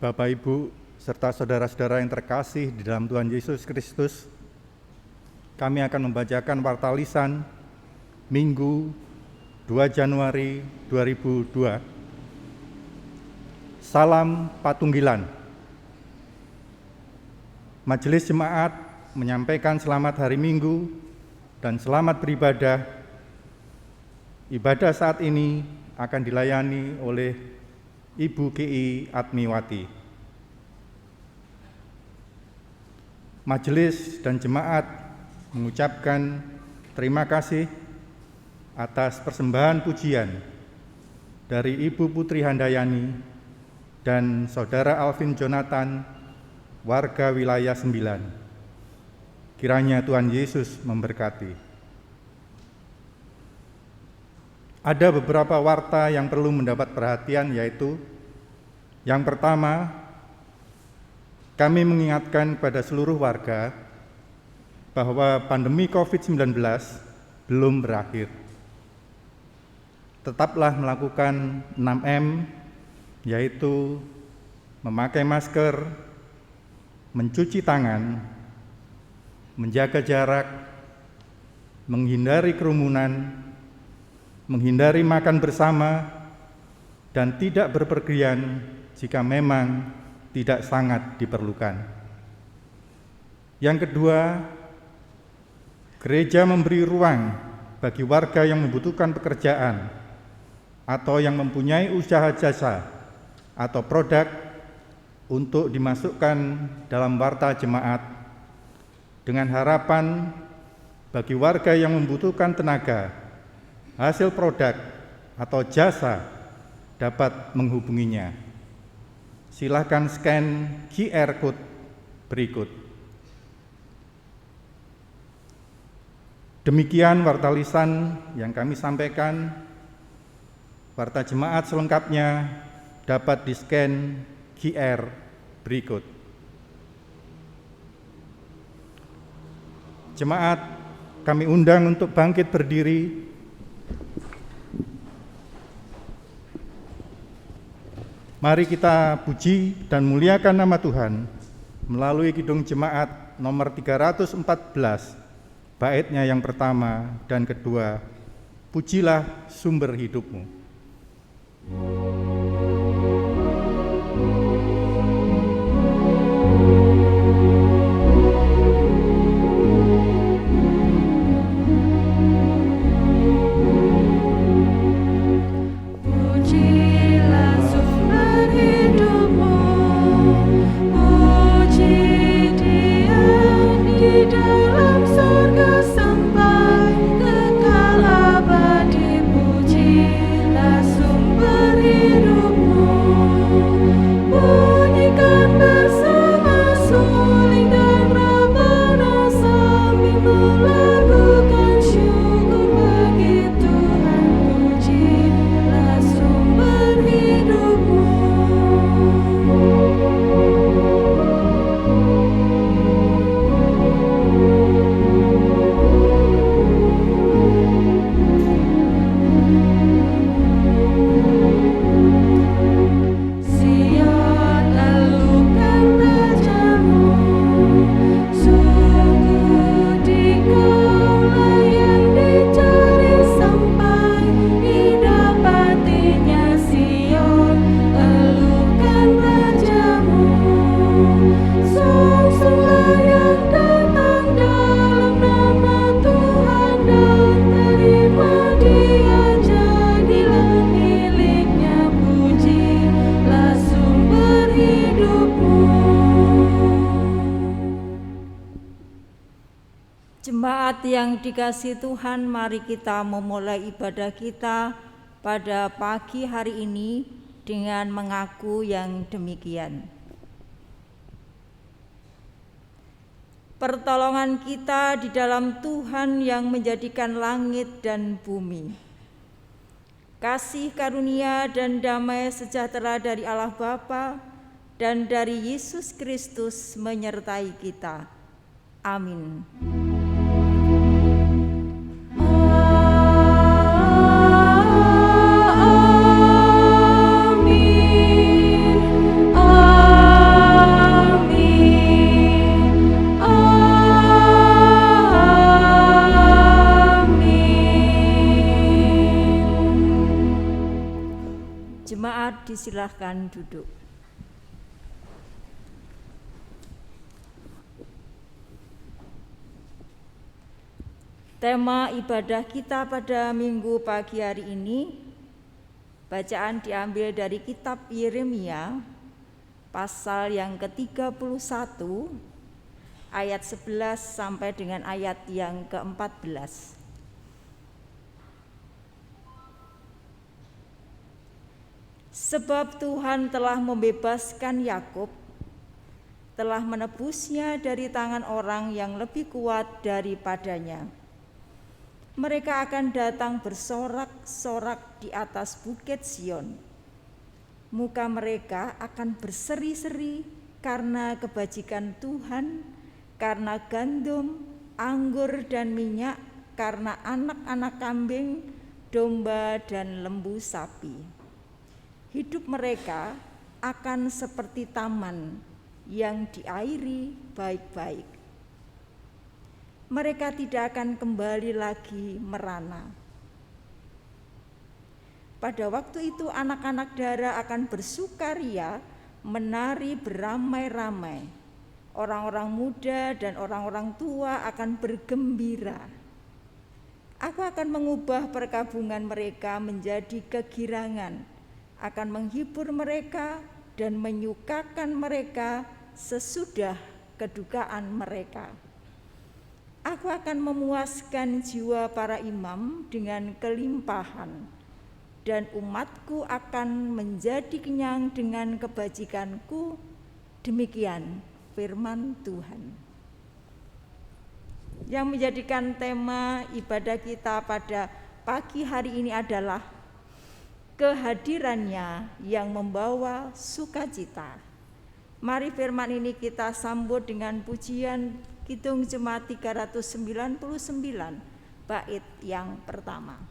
Bapak, Ibu, serta saudara-saudara yang terkasih di dalam Tuhan Yesus Kristus, kami akan membacakan warta lisan Minggu 2 Januari 2002. Salam Patunggilan. Majelis Jemaat menyampaikan selamat hari Minggu dan selamat beribadah. Ibadah saat ini akan dilayani oleh Ibu GI Atmiwati. Majelis dan jemaat mengucapkan terima kasih atas persembahan pujian dari Ibu Putri Handayani dan Saudara Alvin Jonathan, warga wilayah 9. Kiranya Tuhan Yesus memberkati. Ada beberapa warta yang perlu mendapat perhatian, yaitu yang pertama, kami mengingatkan kepada seluruh warga bahwa pandemi COVID-19 belum berakhir. Tetaplah melakukan 6M, yaitu memakai masker, mencuci tangan, menjaga jarak, menghindari kerumunan, menghindari makan bersama, dan tidak berpergian jika memang tidak sangat diperlukan. Yang kedua, gereja memberi ruang bagi warga yang membutuhkan pekerjaan atau yang mempunyai usaha jasa atau produk untuk dimasukkan dalam warta jemaat, dengan harapan bagi warga yang membutuhkan tenaga, hasil produk atau jasa dapat menghubunginya. Silakan scan QR Code berikut. Demikian warta lisan yang kami sampaikan. Warta jemaat selengkapnya dapat di-scan QR berikut. Jemaat kami undang untuk bangkit berdiri. Mari kita puji dan muliakan nama Tuhan melalui kidung jemaat nomor 314, baitnya yang pertama dan kedua, pujilah sumber hidupmu. Jemaat yang dikasihi Tuhan, mari kita memulai ibadah kita pada pagi hari ini dengan mengaku yang demikian. Pertolongan kita di dalam Tuhan yang menjadikan langit dan bumi. Kasih karunia dan damai sejahtera dari Allah Bapa dan dari Yesus Kristus menyertai kita. Amin. Amin. Jemaat disilahkan duduk. Tema ibadah kita pada minggu pagi hari ini, bacaan diambil dari kitab Yeremia, pasal yang ke-31, ayat 11 sampai dengan ayat yang ke-14. Sebab Tuhan telah membebaskan Yakub, telah menebusnya dari tangan orang yang lebih kuat daripadanya. Mereka akan datang bersorak-sorak di atas bukit Sion. Muka mereka akan berseri-seri karena kebajikan Tuhan, karena gandum, anggur dan minyak, karena anak-anak kambing, domba dan lembu sapi. Hidup mereka akan seperti taman yang diairi baik-baik. Mereka tidak akan kembali lagi merana. Pada waktu itu anak-anak dara akan bersukaria, menari beramai-ramai. Orang-orang muda dan orang-orang tua akan bergembira. Aku akan mengubah perkabungan mereka menjadi kegirangan, akan menghibur mereka dan menyukakan mereka sesudah kedukaan mereka. Aku akan memuaskan jiwa para imam dengan kelimpahan, dan umatku akan menjadi kenyang dengan kebajikanku. Demikian firman Tuhan. Yang menjadikan tema ibadah kita pada pagi hari ini adalah kehadirannya yang membawa sukacita. Mari firman ini kita sambut dengan pujian Kidung Jemaat 399, bait yang pertama.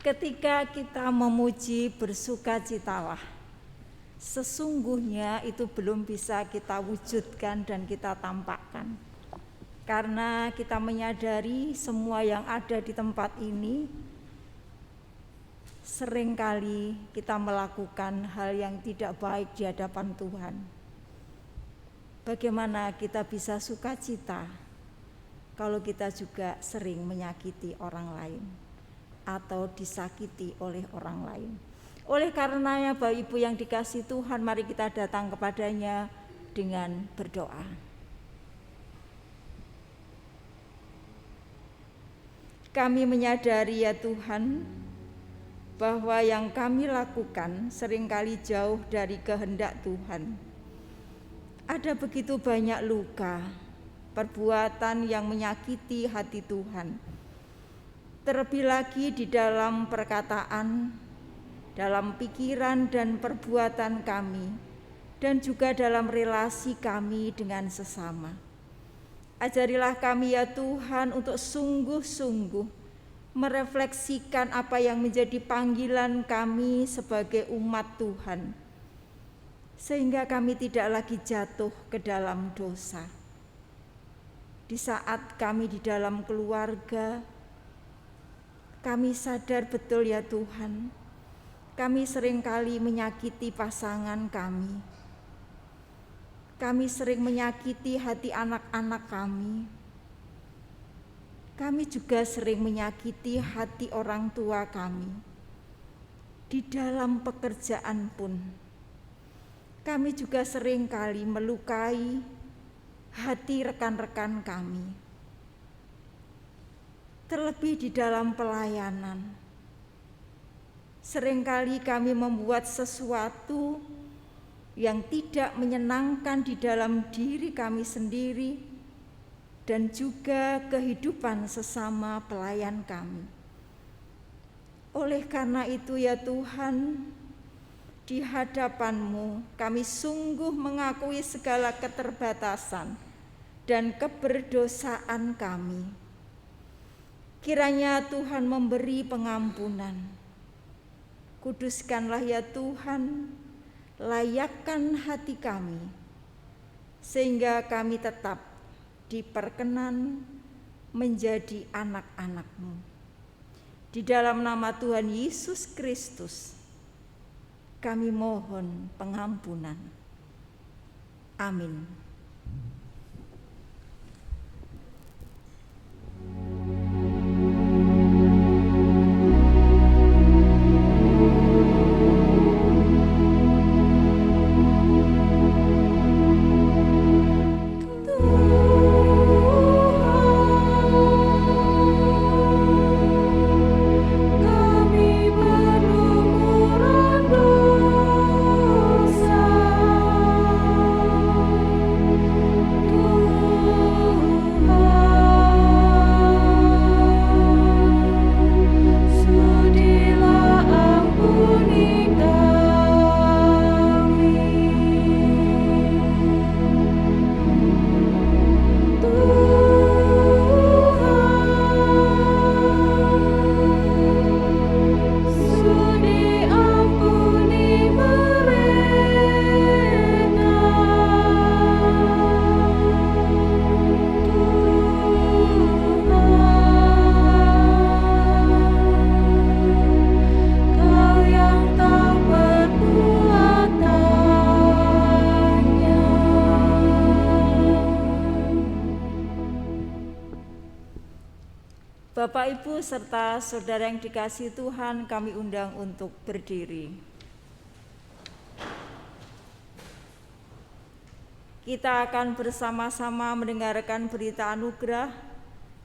Ketika kita memuji bersukacitalah, sesungguhnya itu belum bisa kita wujudkan dan kita tampakkan. Karena kita menyadari semua yang ada di tempat ini, seringkali kita melakukan hal yang tidak baik di hadapan Tuhan. Bagaimana kita bisa sukacita kalau kita juga sering menyakiti orang lain atau disakiti oleh orang lain? Oleh karenanya Bapak Ibu yang dikasihi Tuhan, mari kita datang kepadanya dengan berdoa. Kami menyadari ya Tuhan, bahwa yang kami lakukan seringkali jauh dari kehendak Tuhan. Ada begitu banyak luka, perbuatan yang menyakiti hati Tuhan. Terlebih lagi di dalam perkataan, dalam pikiran dan perbuatan kami, dan juga dalam relasi kami dengan sesama. Ajarilah kami ya Tuhan untuk sungguh-sungguh merefleksikan apa yang menjadi panggilan kami sebagai umat Tuhan, sehingga kami tidak lagi jatuh ke dalam dosa. Di saat kami di dalam keluarga, kami sadar betul ya Tuhan, kami seringkali menyakiti pasangan kami. Kami sering menyakiti hati anak-anak kami. Kami juga sering menyakiti hati orang tua kami. Di dalam pekerjaan pun, kami juga seringkali melukai hati rekan-rekan kami. terlebih di dalam pelayanan. Seringkali kami membuat sesuatu yang tidak menyenangkan di dalam diri kami sendiri dan juga kehidupan sesama pelayan kami. Oleh karena itu ya Tuhan, di hadapan-Mu kami sungguh mengakui segala keterbatasan dan keberdosaan kami. Kiranya Tuhan memberi pengampunan. Kuduskanlah ya Tuhan, layakkan hati kami, sehingga kami tetap diperkenan menjadi anak-anak-Mu. Di dalam nama Tuhan Yesus Kristus, kami mohon pengampunan. Amin. Bapak, Ibu, serta saudara yang dikasihi Tuhan, kami undang untuk berdiri. Kita akan bersama-sama mendengarkan berita anugerah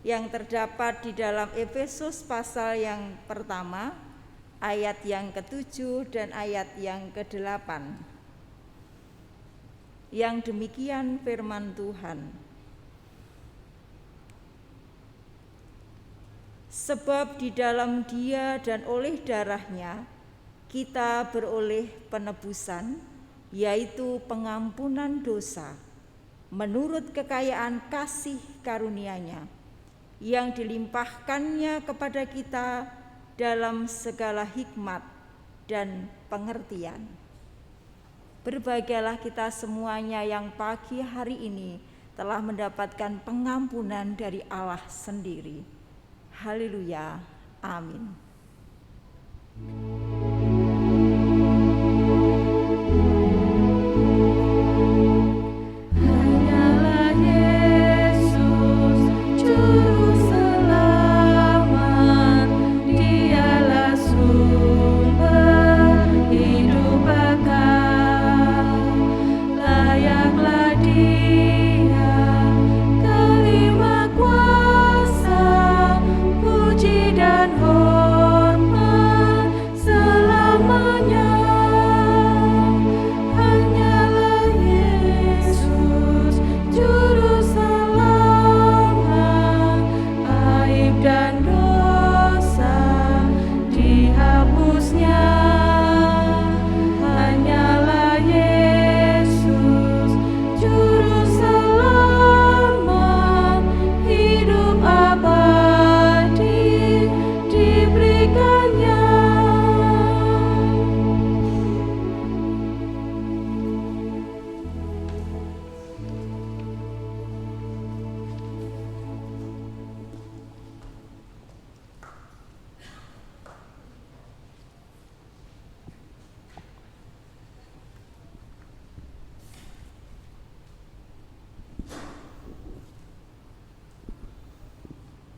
yang terdapat di dalam Efesus pasal yang pertama, ayat yang ke-7 dan ayat yang ke-8. Yang demikian firman Tuhan. Sebab di dalam Dia dan oleh darahnya kita beroleh penebusan, yaitu pengampunan dosa, menurut kekayaan kasih karunia-Nya, yang dilimpahkannya kepada kita dalam segala hikmat dan pengertian. Berbahagialah kita semuanya yang pagi hari ini telah mendapatkan pengampunan dari Allah sendiri. Haleluya, amin.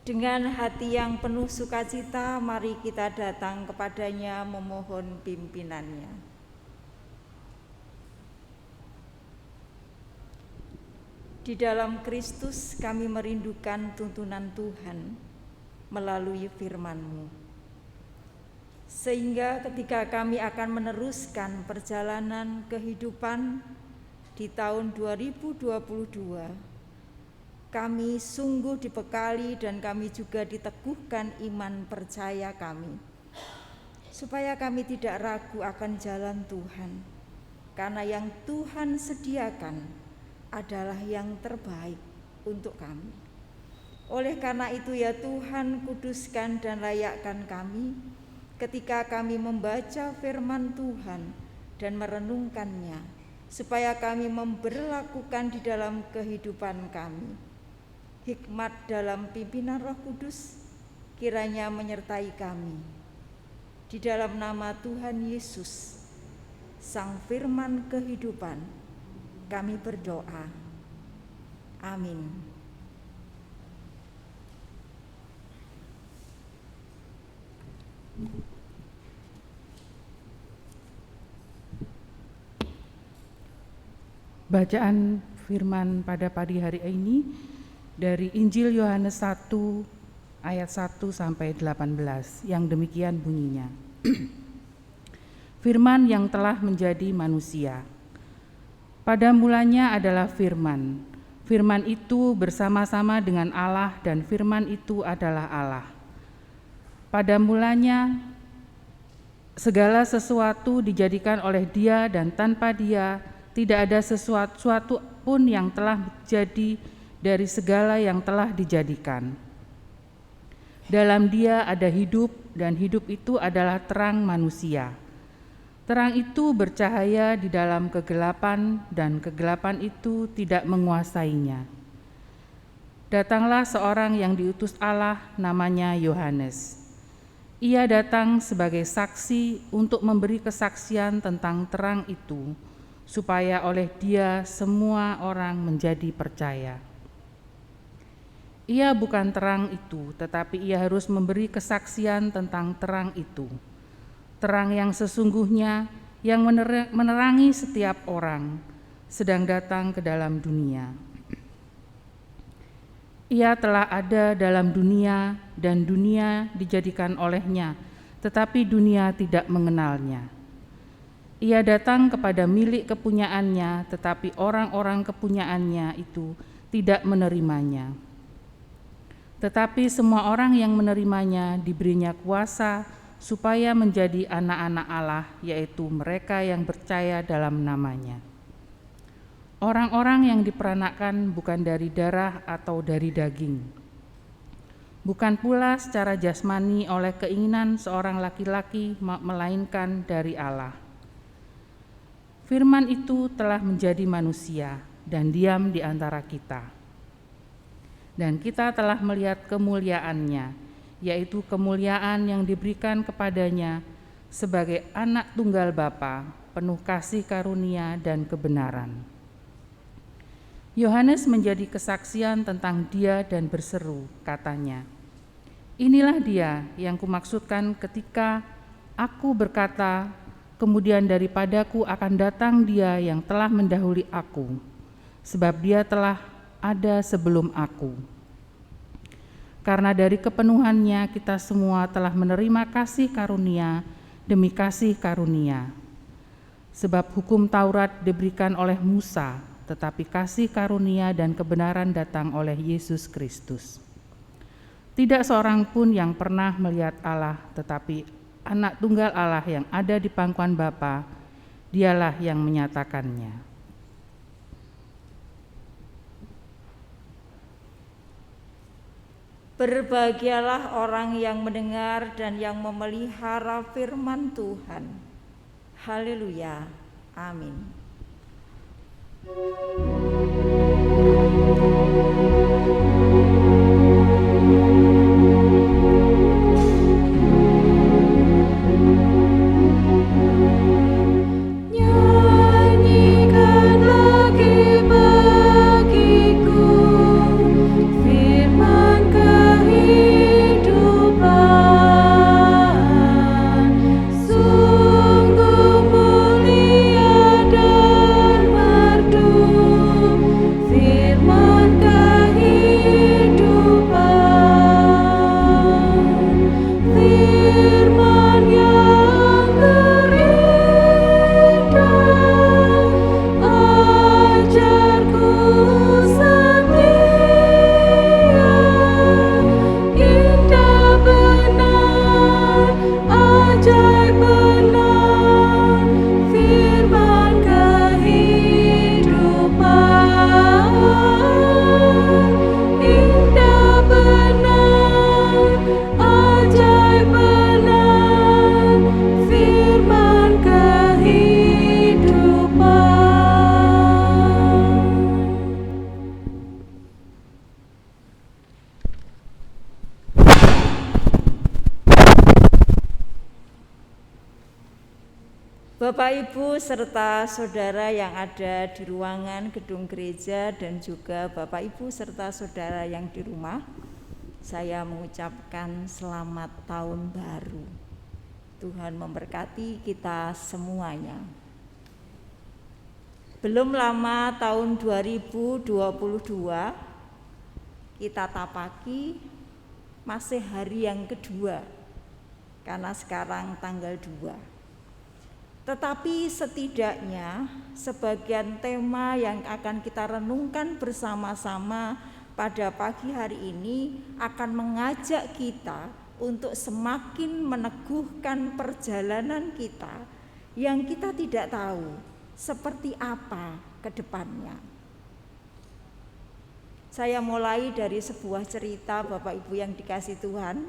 Dengan hati yang penuh sukacita, mari kita datang kepadanya memohon pimpinannya. Di dalam Kristus kami merindukan tuntunan Tuhan, melalui firman-Mu. Sehingga ketika kami akan meneruskan perjalanan kehidupan di tahun 2022, kami sungguh dibekali dan kami juga diteguhkan iman percaya kami, supaya kami tidak ragu akan jalan Tuhan, karena yang Tuhan sediakan adalah yang terbaik untuk kami. Oleh karena itu ya Tuhan, kuduskan dan layakkan kami ketika kami membaca firman Tuhan dan merenungkannya, supaya kami memberlakukan di dalam kehidupan kami. Hikmat dalam pimpinan Roh Kudus kiranya menyertai kami. Di dalam nama Tuhan Yesus, Sang Firman kehidupan, kami berdoa. Amin. Bacaan firman pada pagi hari ini dari Injil Yohanes 1 ayat 1 sampai 18 yang demikian bunyinya. Firman yang telah menjadi manusia. Pada mulanya adalah firman. Firman itu bersama-sama dengan Allah dan firman itu adalah Allah. Pada mulanya segala sesuatu dijadikan oleh Dia dan tanpa Dia tidak ada sesuatu pun yang telah jadi dari segala yang telah dijadikan. Dalam Dia ada hidup dan hidup itu adalah terang manusia. Terang itu bercahaya di dalam kegelapan dan kegelapan itu tidak menguasainya. Datanglah seorang yang diutus Allah, namanya Yohanes. Ia datang sebagai saksi untuk memberi kesaksian tentang terang itu, supaya oleh Dia semua orang menjadi percaya. Ia bukan terang itu, tetapi ia harus memberi kesaksian tentang terang itu. Terang yang sesungguhnya yang menerangi setiap orang, sedang datang ke dalam dunia. Ia telah ada dalam dunia dan dunia dijadikan olehnya, tetapi dunia tidak mengenalnya. Ia datang kepada milik kepunyaannya, tetapi orang-orang kepunyaannya itu tidak menerimanya. Tetapi semua orang yang menerimanya diberinya kuasa supaya menjadi anak-anak Allah, yaitu mereka yang percaya dalam namanya. Orang-orang yang diperanakkan bukan dari darah atau dari daging, bukan pula secara jasmani oleh keinginan seorang laki-laki, melainkan dari Allah. Firman itu telah menjadi manusia dan diam di antara kita. Dan kita telah melihat kemuliaannya, yaitu kemuliaan yang diberikan kepadanya sebagai anak tunggal Bapa, penuh kasih karunia dan kebenaran. Yohanes menjadi kesaksian tentang Dia dan berseru, katanya, "Inilah Dia yang kumaksudkan ketika aku berkata, kemudian daripadaku akan datang Dia yang telah mendahului aku, sebab Dia telah ada sebelum aku." Karena dari kepenuhannya kita semua telah menerima kasih karunia demi kasih karunia. Sebab hukum Taurat diberikan oleh Musa, tetapi kasih karunia dan kebenaran datang oleh Yesus Kristus. Tidak seorang pun yang pernah melihat Allah, tetapi anak tunggal Allah yang ada di pangkuan Bapa, Dialah yang menyatakannya. Berbahagialah orang yang mendengar dan yang memelihara firman Tuhan. Haleluya. Amin. Sungguh mulia dan merdu. Bapak, Ibu, serta saudara yang ada di ruangan gedung gereja dan juga Bapak, Ibu, serta saudara yang di rumah, saya mengucapkan selamat tahun baru. Tuhan memberkati kita semuanya. Belum lama tahun 2022 kita tapaki, masih hari yang kedua, karena sekarang tanggal 2. Tetapi setidaknya sebagian tema yang akan kita renungkan bersama-sama pada pagi hari ini akan mengajak kita untuk semakin meneguhkan perjalanan kita yang kita tidak tahu seperti apa ke depannya. Saya mulai dari sebuah cerita, Bapak Ibu yang dikasihi Tuhan.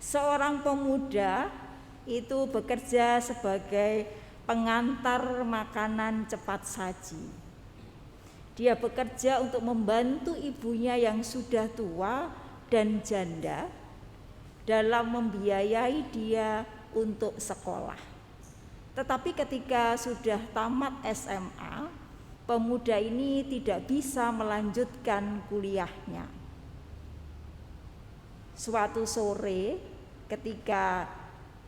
Seorang pemuda itu bekerja sebagai pengantar makanan cepat saji. Dia bekerja untuk membantu ibunya yang sudah tua dan janda dalam membiayai dia untuk sekolah. Tetapi ketika sudah tamat SMA, pemuda ini tidak bisa melanjutkan kuliahnya. Suatu sore ketika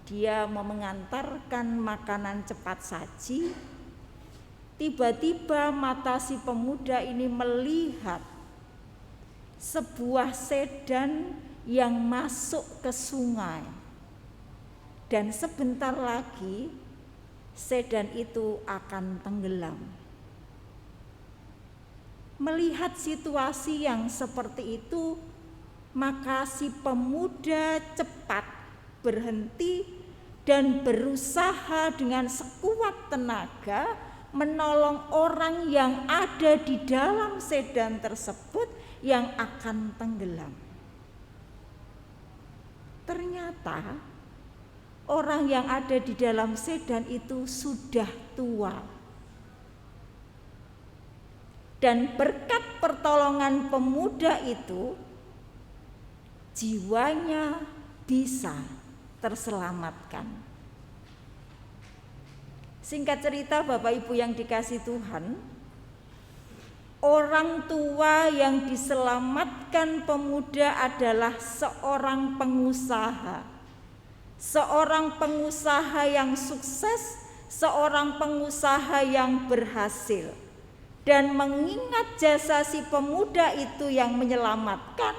dia mengantarkan makanan cepat saji, tiba-tiba mata si pemuda ini melihat sebuah sedan yang masuk ke sungai. Dan sebentar lagi sedan itu akan tenggelam. Melihat situasi yang seperti itu, maka si pemuda cepat berhenti dan berusaha dengan sekuat tenaga menolong orang yang ada di dalam sedan tersebut yang akan tenggelam. Ternyata orang yang ada di dalam sedan itu sudah tua. Dan berkat pertolongan pemuda itu, jiwanya bisa terselamatkan. Singkat cerita, Bapak Ibu yang dikasihi Tuhan, orang tua yang diselamatkan pemuda adalah seorang pengusaha. Seorang pengusaha yang sukses, seorang pengusaha yang berhasil. Dan mengingat jasa si pemuda itu yang menyelamatkan,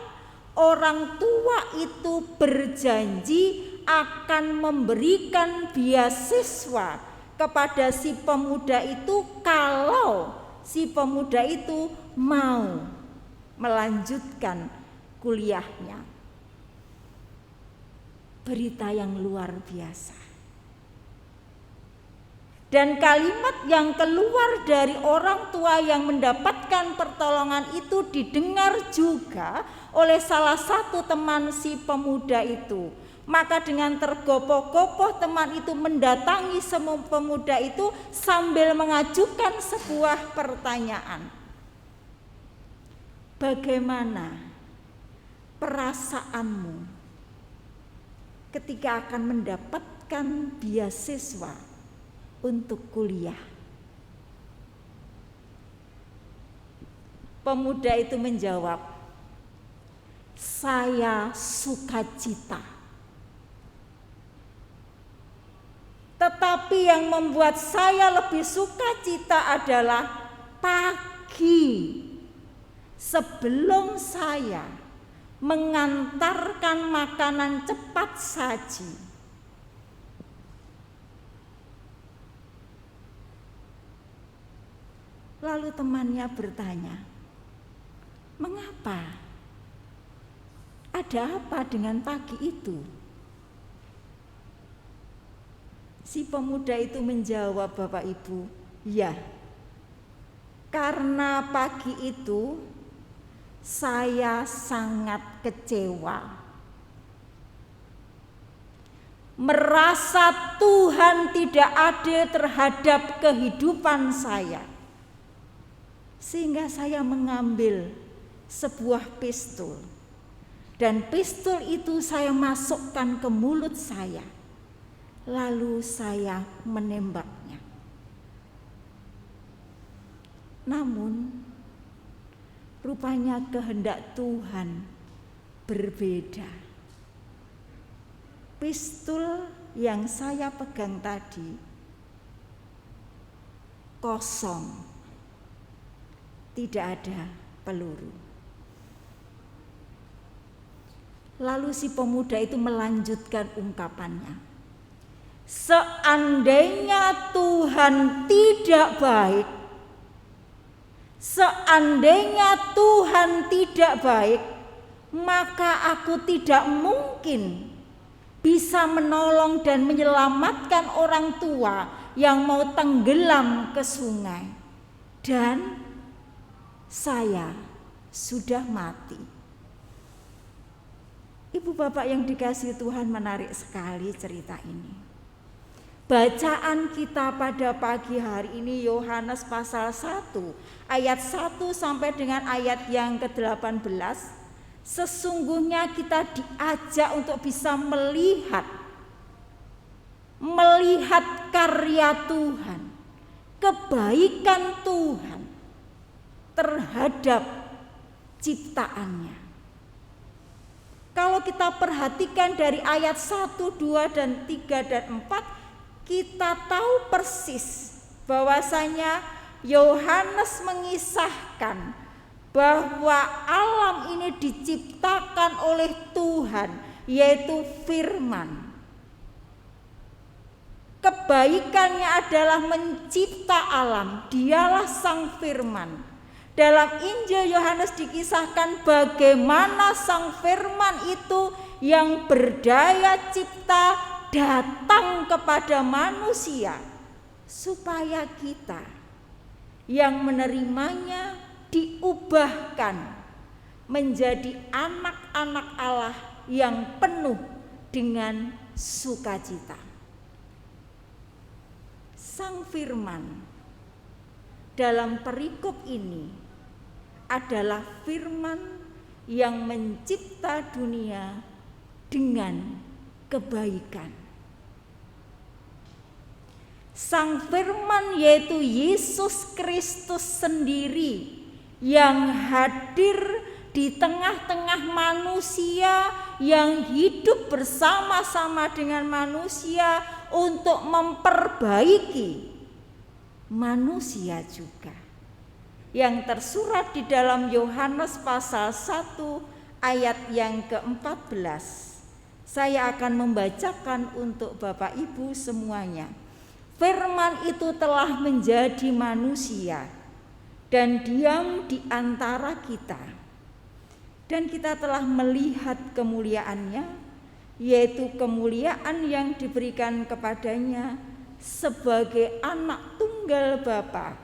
orang tua itu berjanji akan memberikan beasiswa kepada si pemuda itu kalau si pemuda itu mau melanjutkan kuliahnya. Berita yang luar biasa. Dan kalimat yang keluar dari orang tua yang mendapatkan pertolongan itu didengar juga oleh salah satu teman si pemuda itu. Maka dengan tergopoh-gopoh teman itu mendatangi semua pemuda itu sambil mengajukan sebuah pertanyaan. Bagaimana perasaanmu ketika akan mendapatkan beasiswa untuk kuliah? Pemuda itu menjawab, saya sukacita. Tetapi yang membuat saya lebih sukacita adalah pagi sebelum saya mengantarkan makanan cepat saji, lalu temannya bertanya, mengapa? Ada apa dengan pagi itu? Si pemuda itu menjawab, Bapak Ibu, ya, karena pagi itu saya sangat kecewa, merasa Tuhan tidak adil terhadap kehidupan saya, sehingga saya mengambil sebuah pistol, dan pistol itu saya masukkan ke mulut saya, lalu saya menembaknya. Namun rupanya kehendak Tuhan berbeda. Pistol yang saya pegang tadi kosong, tidak ada peluru. Lalu si pemuda itu melanjutkan ungkapannya. Seandainya Tuhan tidak baik, seandainya Tuhan tidak baik, maka aku tidak mungkin bisa menolong dan menyelamatkan orang tua yang mau tenggelam ke sungai. Dan saya sudah mati. Ibu bapak yang dikasihi Tuhan, menarik sekali cerita ini. Bacaan kita pada pagi hari ini Yohanes pasal 1 ayat 1 sampai dengan ayat yang ke-18. Sesungguhnya kita diajak untuk bisa melihat karya Tuhan, kebaikan Tuhan terhadap ciptaannya. Kalau kita perhatikan dari ayat 1, 2, dan 3, dan 4, kita tahu persis bahwasanya Yohanes mengisahkan bahwa alam ini diciptakan oleh Tuhan, yaitu firman. Kebaikannya adalah mencipta alam, dialah sang firman. Dalam Injil Yohanes dikisahkan bagaimana sang firman itu yang berdaya cipta datang kepada manusia, supaya kita yang menerimanya diubahkan menjadi anak-anak Allah yang penuh dengan sukacita. Sang firman dalam perikop ini adalah firman yang mencipta dunia dengan kebaikan. Sang firman yaitu Yesus Kristus sendiri yang hadir di tengah-tengah manusia, yang hidup bersama-sama dengan manusia untuk memperbaiki manusia juga. Yang tersurat di dalam Yohanes pasal 1 ayat yang ke-14. Saya akan membacakan untuk Bapak Ibu semuanya. Firman itu telah menjadi manusia dan diam di antara kita. Dan kita telah melihat kemuliaannya, yaitu kemuliaan yang diberikan kepadanya sebagai anak tunggal Bapa,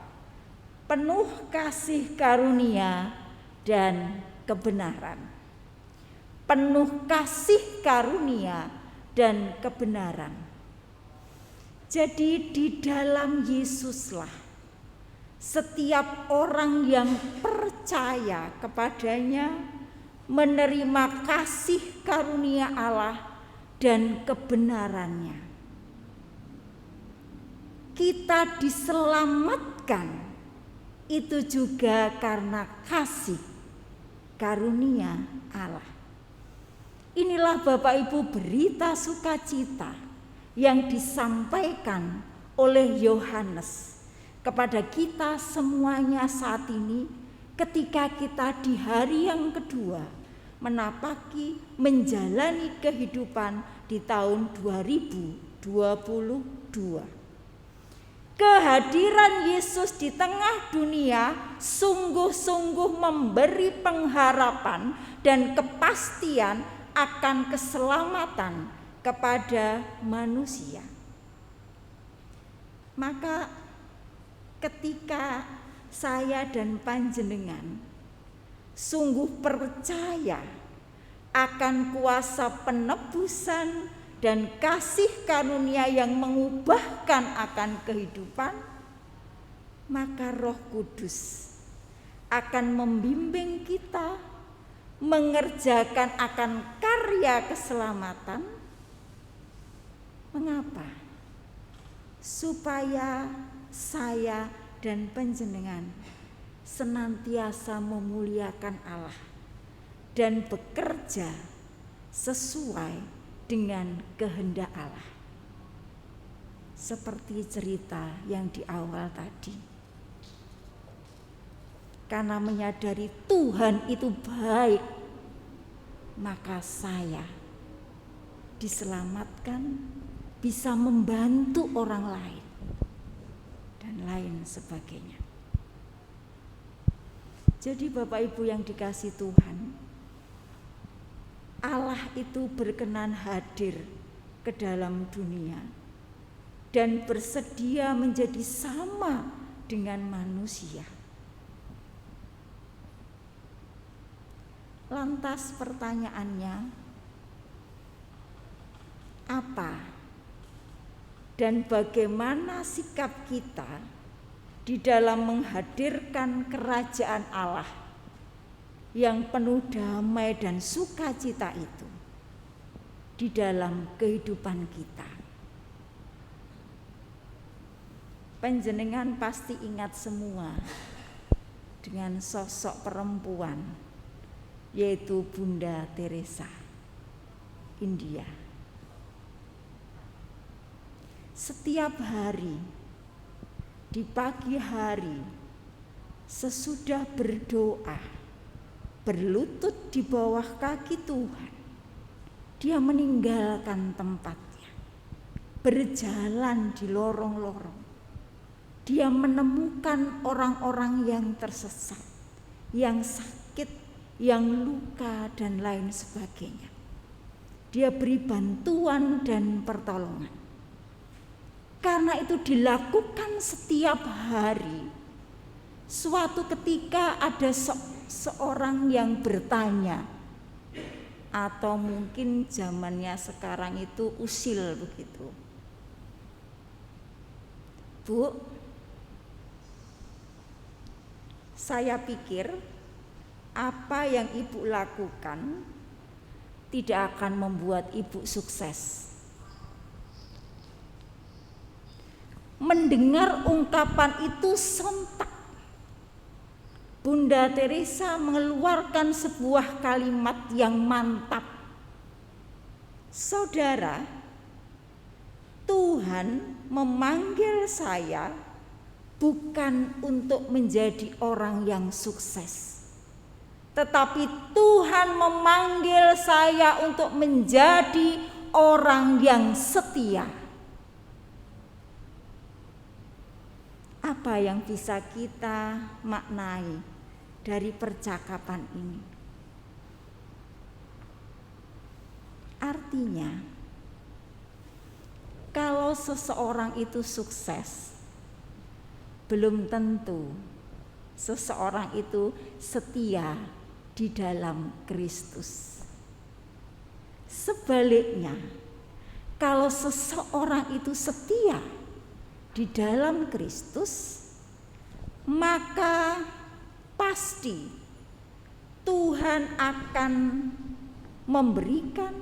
penuh kasih karunia dan kebenaran. Penuh kasih karunia dan kebenaran. Jadi di dalam Yesuslah setiap orang yang percaya kepadanya menerima kasih karunia Allah dan kebenarannya. Kita diselamatkan itu juga karena kasih karunia Allah. Inilah Bapak Ibu berita sukacita yang disampaikan oleh Yohanes kepada kita semuanya saat ini, ketika kita di hari yang kedua menjalani kehidupan di tahun 2022. Kehadiran Yesus di tengah dunia sungguh-sungguh memberi pengharapan dan kepastian akan keselamatan kepada manusia. Maka ketika saya dan panjenengan sungguh percaya akan kuasa penebusan dan kasih karunia yang mengubahkan akan kehidupan, maka Roh Kudus akan membimbing kita mengerjakan akan karya keselamatan Mengapa? Supaya saya dan panjenengan senantiasa memuliakan Allah dan bekerja sesuai dengan kehendak Allah. Seperti cerita yang di awal tadi. Karena menyadari Tuhan itu baik, maka saya diselamatkan, bisa membantu orang lain, dan lain sebagainya. Jadi Bapak Ibu yang dikasihi Tuhan, Allah itu berkenan hadir ke dalam dunia dan bersedia menjadi sama dengan manusia. Lantas pertanyaannya, apa dan bagaimana sikap kita di dalam menghadirkan kerajaan Allah yang penuh damai dan sukacita itu di dalam kehidupan kita? Panjenengan pasti ingat semua dengan sosok perempuan, yaitu Bunda Teresa, India. Setiap hari, di pagi hari, sesudah berdoa, berlutut di bawah kaki Tuhan, dia meninggalkan tempatnya, berjalan di lorong-lorong. Dia menemukan orang-orang yang tersesat, yang sakit, yang luka, dan lain sebagainya. Dia beri bantuan dan pertolongan. Karena itu dilakukan setiap hari. Suatu ketika ada seorang yang bertanya, atau mungkin zamannya sekarang itu usil begitu. Bu, saya pikir apa yang ibu lakukan tidak akan membuat ibu sukses. Mendengar ungkapan itu sontak, Bunda Teresa mengeluarkan sebuah kalimat yang mantap. Saudara, Tuhan memanggil saya bukan untuk menjadi orang yang sukses, tetapi Tuhan memanggil saya untuk menjadi orang yang setia. Apa yang bisa kita maknai dari percakapan ini? Artinya, kalau seseorang itu sukses, belum tentu seseorang itu setia di dalam Kristus. Sebaliknya, kalau seseorang itu setia di dalam Kristus, maka pasti Tuhan akan memberikan,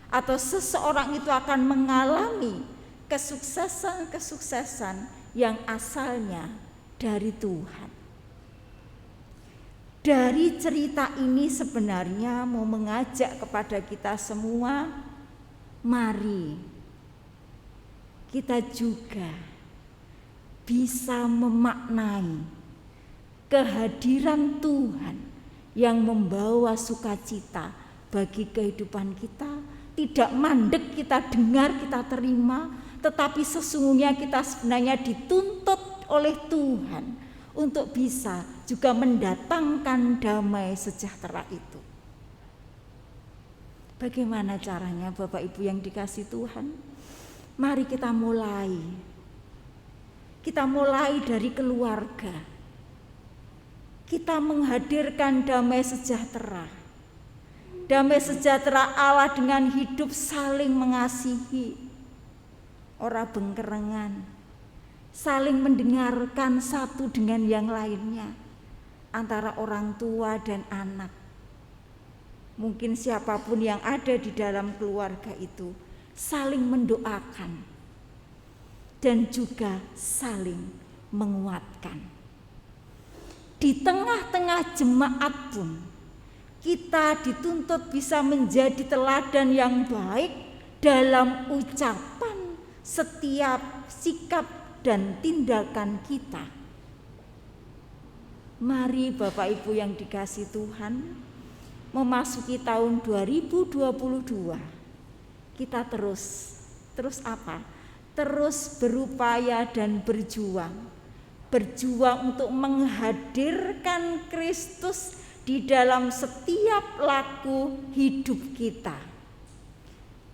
atau seseorang itu akan mengalami kesuksesan-kesuksesan yang asalnya dari Tuhan. Dari cerita ini sebenarnya mau mengajak kepada kita semua, mari kita juga bisa memaknai kehadiran Tuhan yang membawa sukacita bagi kehidupan kita. Tidak mandek kita dengar, kita terima, tetapi sesungguhnya kita sebenarnya dituntut oleh Tuhan untuk bisa juga mendatangkan damai sejahtera itu. Bagaimana caranya Bapak Ibu yang dikasihi Tuhan? Mari kita mulai. Kita mulai dari keluarga. Kita menghadirkan damai sejahtera. Damai sejahtera Allah dengan hidup saling mengasihi, ora bengkerengan, saling mendengarkan satu dengan yang lainnya, antara orang tua dan anak. Mungkin siapapun yang ada di dalam keluarga itu, saling mendoakan, dan juga saling menguatkan. Di tengah-tengah jemaat pun kita dituntut bisa menjadi teladan yang baik dalam ucapan, setiap sikap dan tindakan kita. Mari Bapak Ibu yang dikasihi Tuhan, memasuki tahun 2022, kita terus apa? Terus berupaya dan berjuang untuk menghadirkan Kristus di dalam setiap laku hidup kita.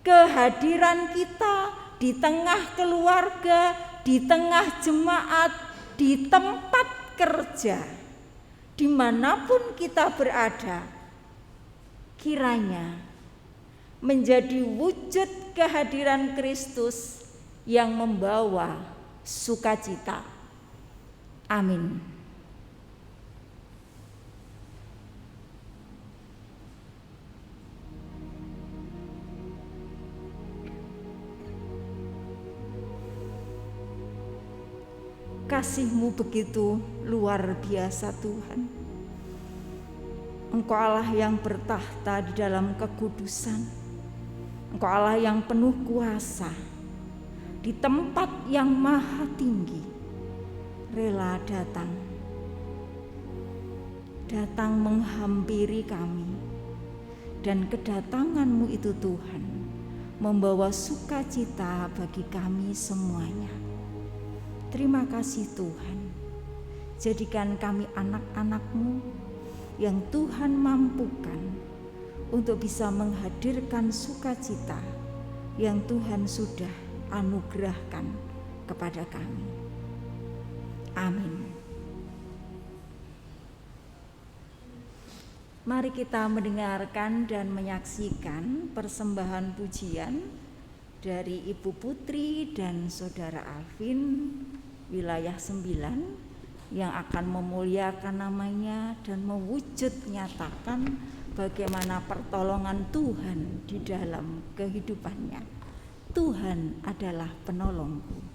Kehadiran kita di tengah keluarga, di tengah jemaat, di tempat kerja, dimanapun kita berada, kiranya menjadi wujud kehadiran Kristus yang membawa sukacita. Amin. Kasih-Mu begitu luar biasa Tuhan. Engkau Allah yang bertahta di dalam kekudusan. Engkau Allah yang penuh kuasa. Di tempat yang maha tinggi, rela datang menghampiri kami. Dan kedatangan-Mu itu Tuhan membawa sukacita bagi kami semuanya. Terima kasih Tuhan, jadikan kami anak-anak-Mu yang Tuhan mampukan untuk bisa menghadirkan sukacita yang Tuhan sudah anugerahkan kepada kami. Amin. Mari kita mendengarkan dan menyaksikan persembahan pujian dari Ibu Putri dan Saudara Alvin, wilayah 9, yang akan memuliakan namanya dan mewujud nyatakan bagaimana pertolongan Tuhan di dalam kehidupannya. Tuhan adalah penolongku.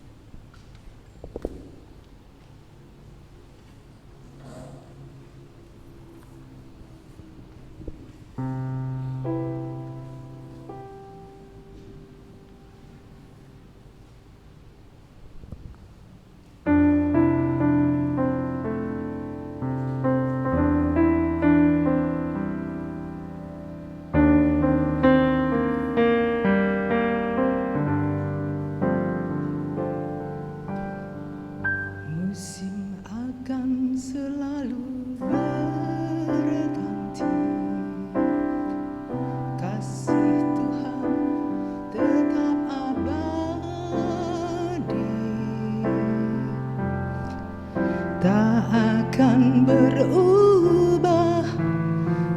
Berubah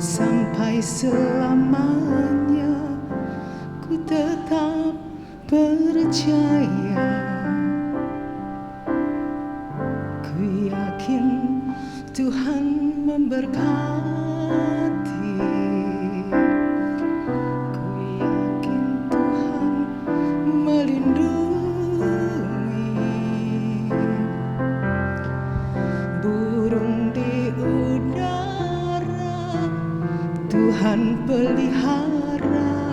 sampai selamanya, ku tetap percaya. Ku yakin Tuhan memberkati. Ku yakin Tuhan melindungi. Burung di udara Tuhan pelihara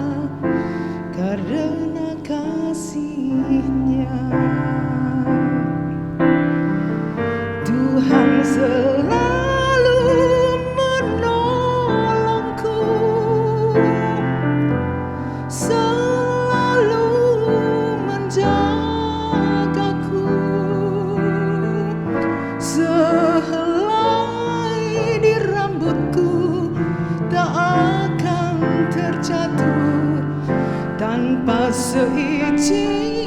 karena kasih-Nya. Tuhan selalu menolongku, selalu menjagaku. Sehelai di rambutku tak akan terjatuh tanpa seizin-Mu.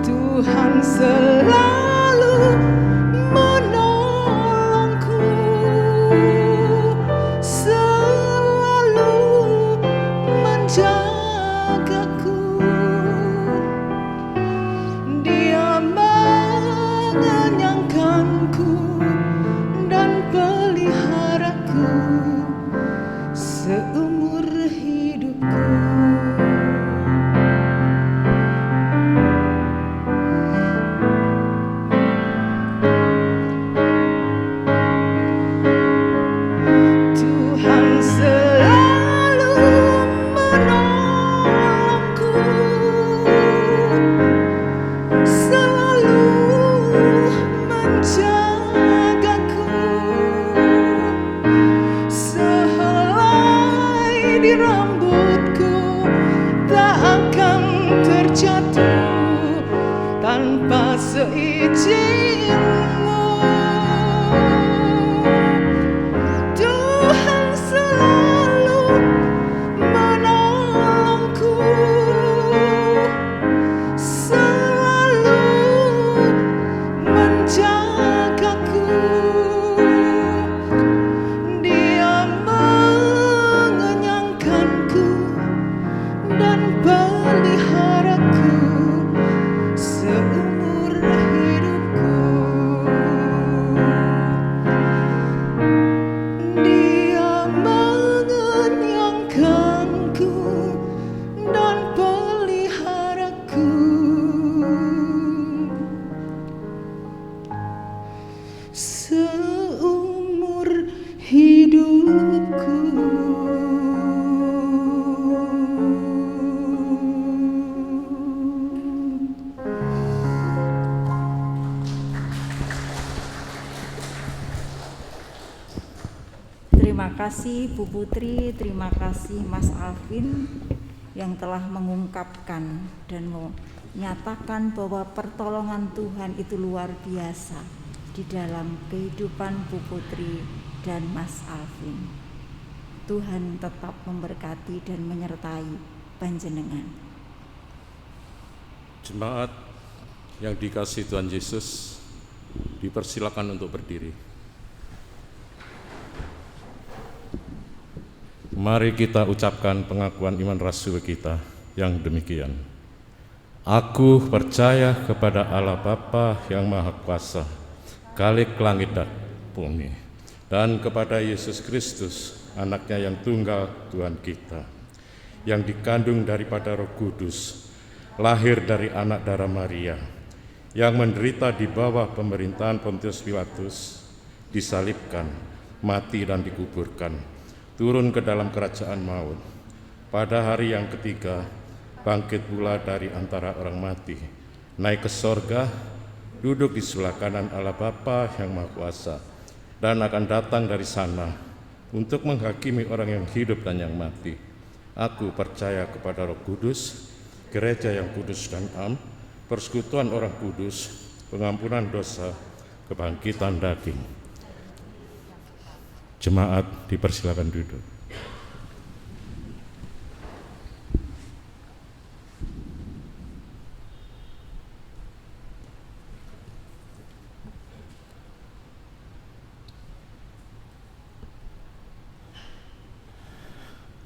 Tuhan selalu menolongku, selalu menjagaku. Dia mengenyangkanku dan peliharaku seumur seumur hidupku. Terima kasih Bu Putri, terima kasih Mas Alvin yang telah mengungkapkan dan menyatakan bahwa pertolongan Tuhan itu luar biasa di dalam kehidupan Bu Putri dan Mas Alvin. Tuhan tetap memberkati dan menyertai panjenengan. Jemaat yang dikasihi Tuhan Yesus, dipersilakan untuk berdiri. Mari kita ucapkan pengakuan iman rasul kita yang demikian. Aku percaya kepada Allah Bapa yang Maha Kuasa, Khalik langit dan bumi, dan kepada Yesus Kristus, anaknya yang tunggal Tuhan kita, yang dikandung daripada Roh Kudus, lahir dari anak darah Maria, yang menderita di bawah pemerintahan Pontius Pilatus, disalibkan, mati dan dikuburkan, turun ke dalam kerajaan maut. Pada hari yang ketiga, bangkit pula dari antara orang mati, naik ke sorga, duduk di sebelah kanan Allah Bapa yang Maha Kuasa, dan akan datang dari sana untuk menghakimi orang yang hidup dan yang mati. Aku percaya kepada Roh Kudus, gereja yang kudus dan am, persekutuan orang kudus, pengampunan dosa, kebangkitan daging. Jemaat dipersilakan duduk.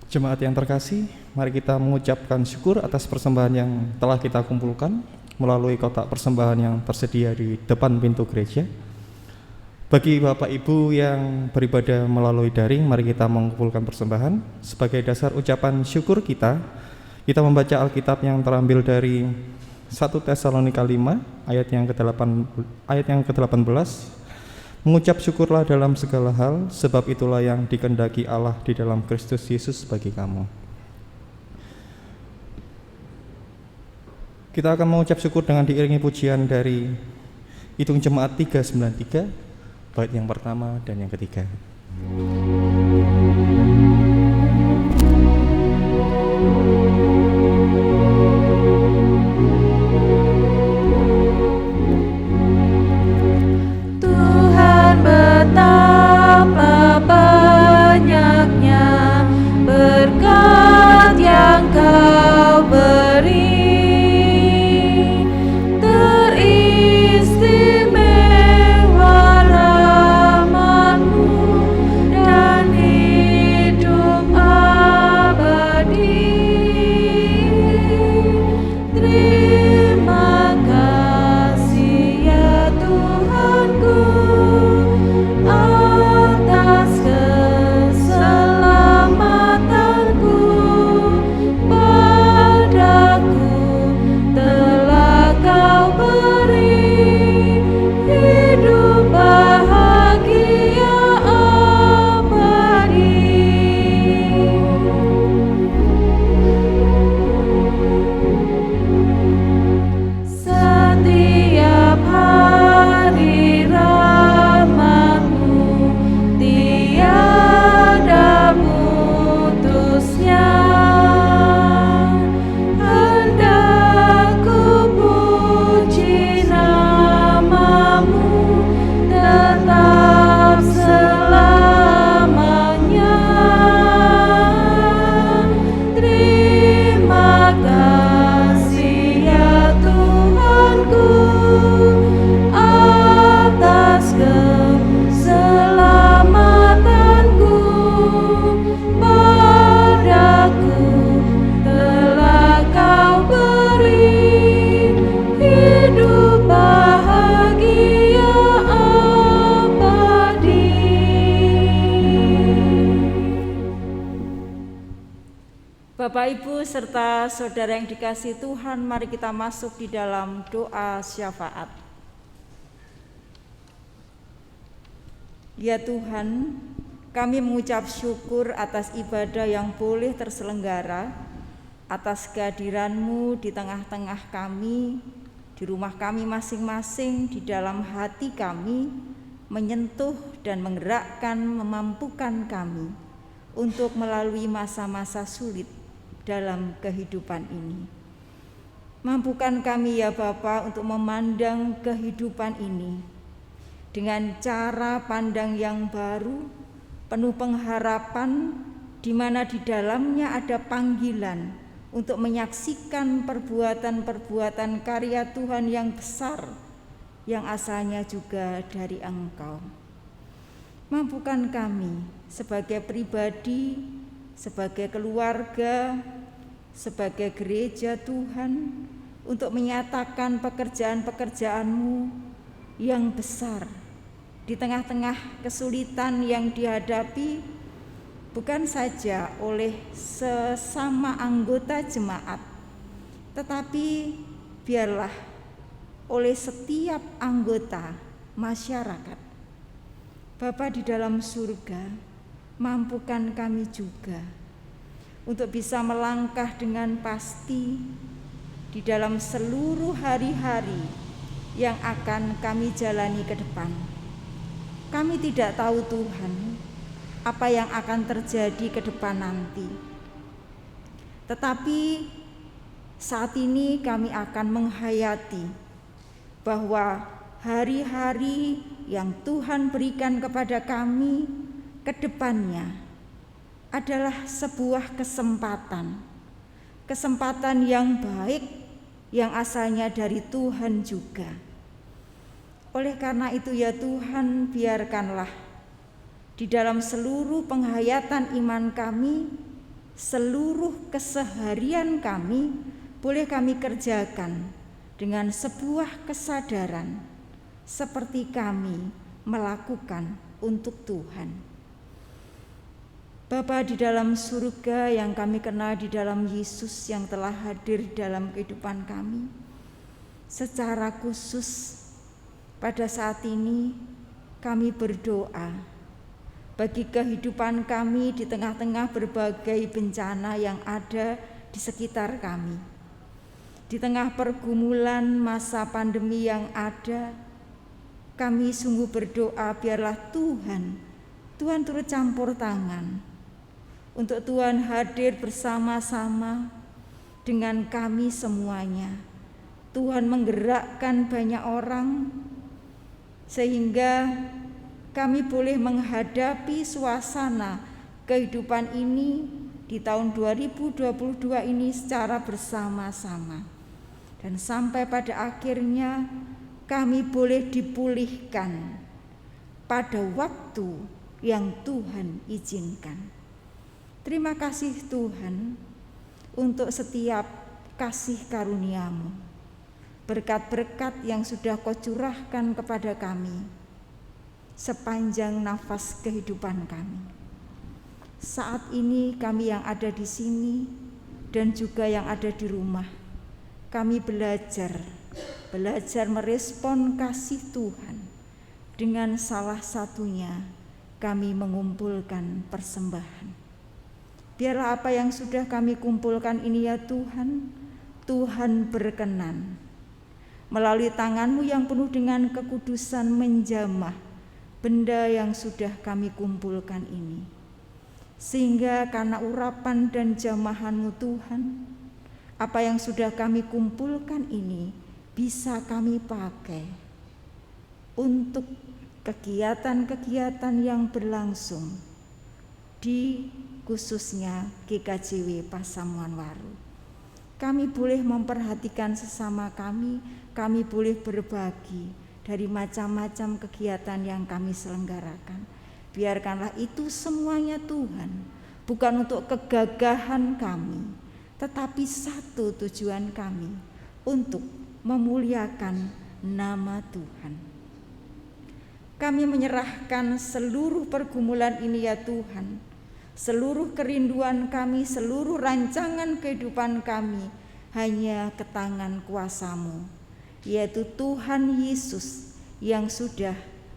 Jemaat yang terkasih, mari kita mengucapkan syukur atas persembahan yang telah kita kumpulkan melalui kotak persembahan yang tersedia di depan pintu gereja. Bagi Bapak Ibu yang beribadah melalui daring, mari kita mengumpulkan persembahan. Sebagai dasar ucapan syukur kita membaca Alkitab yang terambil dari 1 Tesalonika 5 ayat yang ke-18. Mengucap syukurlah dalam segala hal, sebab itulah yang dikehendaki Allah di dalam Kristus Yesus bagi kamu. Kita akan mengucap syukur dengan diiringi pujian dari Hitung Jemaat 393, bait yang pertama dan yang ketiga. Tuhan betapa banyaknya berkat yang Kau beri. Bapak, Ibu, serta saudara yang dikasihi Tuhan, mari kita masuk di dalam doa syafaat. Ya Tuhan, kami mengucap syukur atas ibadah yang boleh terselenggara, atas kehadiran-Mu di tengah-tengah kami, di rumah kami masing-masing, di dalam hati kami, menyentuh dan menggerakkan, memampukan kami untuk melalui masa-masa sulit dalam kehidupan ini. Mampukan kami ya Bapa untuk memandang kehidupan ini dengan cara pandang yang baru, penuh pengharapan, di mana di dalamnya ada panggilan untuk menyaksikan perbuatan-perbuatan karya Tuhan yang besar, yang asalnya juga dari Engkau. Mampukan kami sebagai pribadi, sebagai keluarga, sebagai gereja Tuhan, untuk menyatakan pekerjaan-pekerjaan-Mu yang besar di tengah-tengah kesulitan yang dihadapi, bukan saja oleh sesama anggota jemaat, tetapi biarlah oleh setiap anggota masyarakat. Bapa di dalam surga, mampukan kami juga untuk bisa melangkah dengan pasti di dalam seluruh hari-hari yang akan kami jalani ke depan. Kami tidak tahu Tuhan apa yang akan terjadi ke depan nanti. Tetapi saat ini kami akan menghayati bahwa hari-hari yang Tuhan berikan kepada kami ke depannya adalah sebuah kesempatan yang baik, yang asalnya dari Tuhan juga. Oleh karena itu ya Tuhan, biarkanlah di dalam seluruh penghayatan iman kami, seluruh keseharian kami, boleh kami kerjakan dengan sebuah kesadaran seperti kami melakukan untuk Tuhan. Bapa di dalam surga yang kami kenal di dalam Yesus yang telah hadir dalam kehidupan kami, secara khusus pada saat ini kami berdoa bagi kehidupan kami di tengah-tengah berbagai bencana yang ada di sekitar kami. Di tengah pergumulan masa pandemi yang ada, kami sungguh berdoa biarlah Tuhan turut campur tangan untuk Tuhan hadir bersama-sama dengan kami semuanya. Tuhan menggerakkan banyak orang sehingga kami boleh menghadapi suasana kehidupan ini di tahun 2022 ini secara bersama-sama. Dan sampai pada akhirnya kami boleh dipulihkan pada waktu yang Tuhan izinkan. Terima kasih Tuhan untuk setiap kasih karunia-Mu, berkat-berkat yang sudah Kau curahkan kepada kami sepanjang nafas kehidupan kami. Saat ini kami yang ada di sini dan juga yang ada di rumah, kami belajar merespon kasih Tuhan dengan salah satunya kami mengumpulkan persembahan. Biarlah apa yang sudah kami kumpulkan ini ya Tuhan, Tuhan berkenan melalui tangan-Mu yang penuh dengan kekudusan menjamah benda yang sudah kami kumpulkan ini, sehingga karena urapan dan jamahan-Mu Tuhan, apa yang sudah kami kumpulkan ini bisa kami pakai untuk kegiatan-kegiatan yang berlangsung di khususnya GKJW Pasamuan Waru. Kami boleh memperhatikan sesama kami boleh berbagi dari macam-macam kegiatan yang kami selenggarakan. Biarkanlah itu semuanya Tuhan, bukan untuk kegagahan kami, tetapi satu tujuan kami, untuk memuliakan nama Tuhan. Kami menyerahkan seluruh pergumulan ini ya Tuhan, seluruh kerinduan kami, seluruh rancangan kehidupan kami hanya ke tangan kuasa-Mu, yaitu Tuhan Yesus yang sudah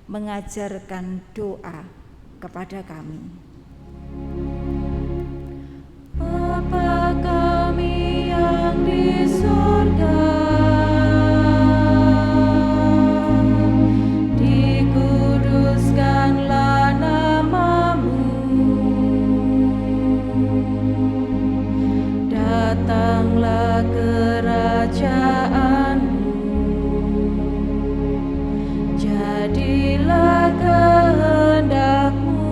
mengajarkan doa kepada kami. Bapa kami yang di surga, dikuduskanlah nama-Mu, datanglah kerajaan-Mu, jadilah kehendak-Mu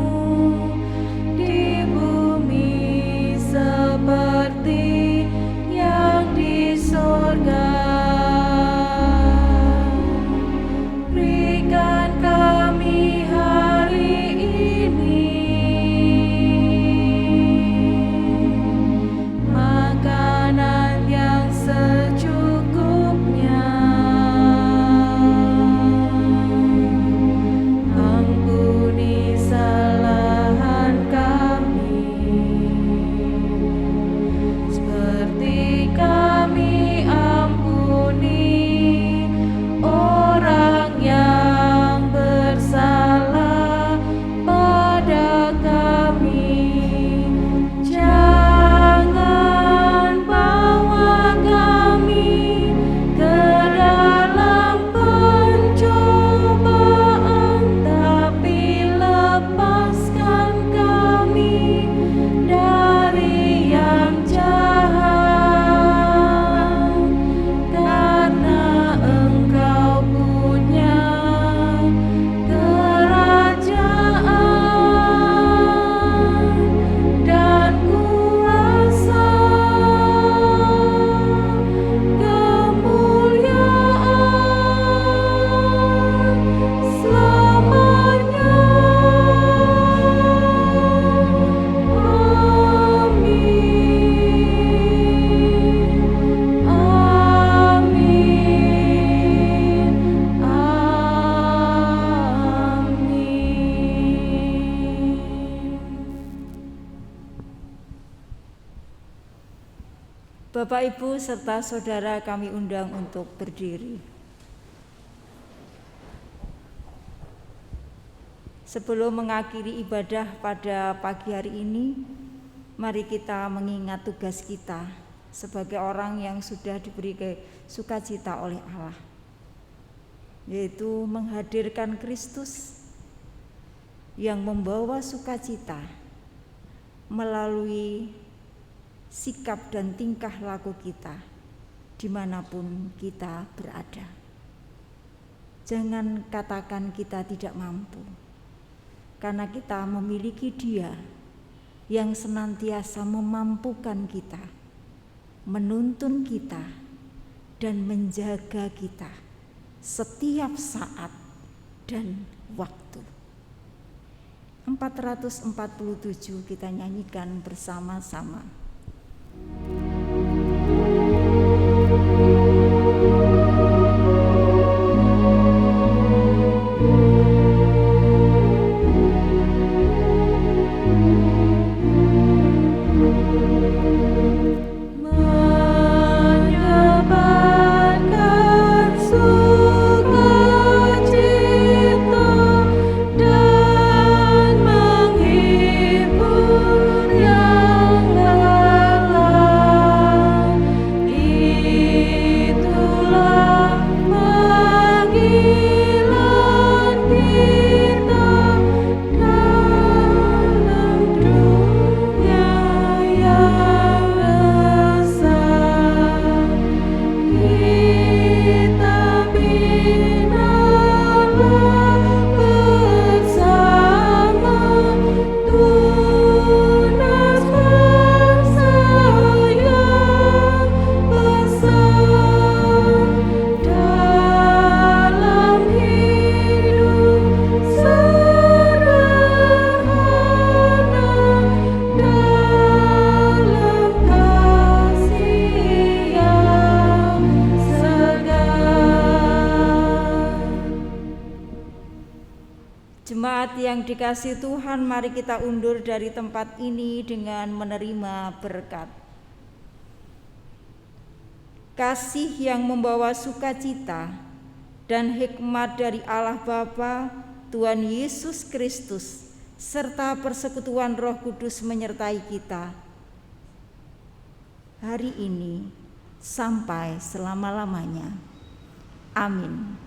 di bumi seperti yang di surga. Berikan kami hari ini makanan yang secukupnya. Ampuni kesalahan kami, seperti kami ampuni orang yang bersalah pada kami. Jangan bawa kami ke dalam pencobaan, tapi lepaskan kami dari yang jahat, karena Engkau punya kerajaan dan kuasa, kemuliaan selamanya. Amin. Amin. Bapak, Ibu, serta saudara kami undang untuk berdiri. Sebelum mengakhiri ibadah pada pagi hari ini, mari kita mengingat tugas kita sebagai orang yang sudah diberi sukacita oleh Allah, yaitu menghadirkan Kristus yang membawa sukacita melalui sikap dan tingkah laku kita dimanapun kita berada. Jangan katakan kita tidak mampu, karena kita memiliki Dia yang senantiasa memampukan kita, menuntun kita, dan menjaga kita setiap saat dan waktu. 447 kita nyanyikan bersama-sama. Menyebarkan sukacita dan menghibur yang lelah, itulah panggilan kita dalam dunia yang resah. Kita binalah bersama tunas bangsa yang besar dalam hidup sederhana, dalam kasih yang segar. Jemaat yang dikasihi Tuhan, mari kita undur dari tempat ini dengan menerima berkat. Kasih yang membawa sukacita dan hikmat dari Allah Bapa, Tuhan Yesus Kristus, serta persekutuan Roh Kudus menyertai kita hari ini sampai selama-lamanya. Amin.